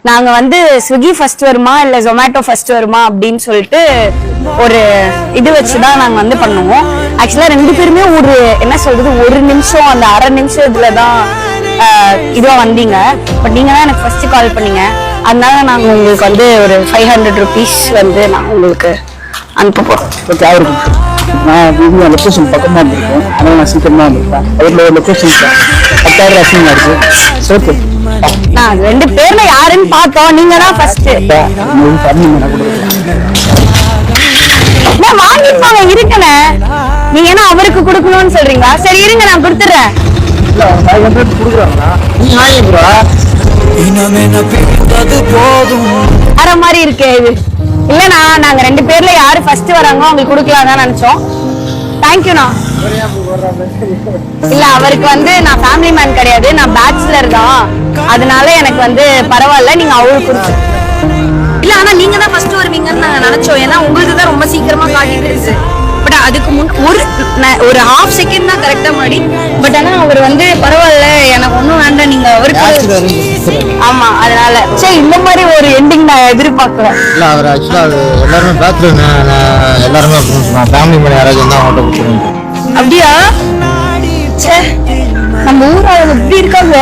நாங்க வந்து Swiggy first வருமா இல்ல ஜொமேட்டோ ஃபர்ஸ்ட் வருமா அப்படின்னு சொல்லிட்டு ஒரு இது வச்சுதான் நாங்க வந்து பண்ணுவோம். ஆக்சுவலா ரெண்டு பேருமே ஒரு என்ன சொல்றது ஒரு நிமிஷம் அந்த அரை நிமிஷம் இதுலதான் இதுவா வந்தீங்க. பட் நீங்க தான் எனக்கு ஃபர்ஸ்ட் கால் பண்ணீங்க. அதனால நாங்க உங்களுக்கு வந்து ஒரு 500 rupees வந்து நான் உங்களுக்கு அனுப்ப போறோம். நான் வீடியோ லொக்கேஷன் பக்கமாக இருந்திருக்கேன். அதனால நான் சீக்கிரமாக வந்திருக்கேன். அதில் லொக்கேஷன் 10,000 அசிங்கமாக இருக்கு. ஓகே நான் ரெண்டு பேர்ல யாருன்னு பார்த்தோம். நீங்க தான் ஃபர்ஸ்ட் வாங்கிப்பாங்க இருக்கனே. நீங்க என்ன அவருக்கு கொடுக்கணும்னு சொல்றீங்களா? சரி இருங்க நான் கொடுத்துறேன். வேற மாதிரி இருக்கே இது. இல்லண்ணா நாங்க ரெண்டு பேர்ல யாரு ஃபர்ஸ்ட் வராங்களோ அவங்களுக்கு கொடுக்கலாம் தான் நினைச்சோம். தேங்க்யூண்ணா. இல்ல அவருக்கு வந்து நான் ஃபேமிலி மேன் கிடையாது, நான் பேச்சுலர் தான். அதனால எனக்கு வந்து பரவாயில்ல, நீங்க அவருக்கு கொடுத்து. இல்ல ஆனா நீங்க தான் ஃபர்ஸ்ட் வருவீங்கன்னு நாங்க நினைச்சோம். ஏன்னா உங்களுக்கு தான் ரொம்ப சீக்கிரமா காட்டிட்டு இருக்கு. பட் அதுக்கு முன் ஒரு ஹாஃப் செகண்ட் தான் கரெக்டா மாடி. பட் ஆனா அவர் வந்து பரவாயில்ல எனக்கு ஒண்ணும் வேண்டாம் நீங்க அவருக்கு. ஆமா அதனால சரி இந்த மாதிரி ஒரு எண்டிங் நான் எதிர்பார்க்கிறேன். இல்ல அவர் ஆக்சுவலா எல்லாருமே பேச்சுலர், எல்லாருமே ஃபேமிலி மேன் யாராவது இருந்தா ஆட்டோ கொடுத்துருவோம். அப்படியா? நம்ம ஊர் ஆளுங்க இப்படி இருக்காங்க.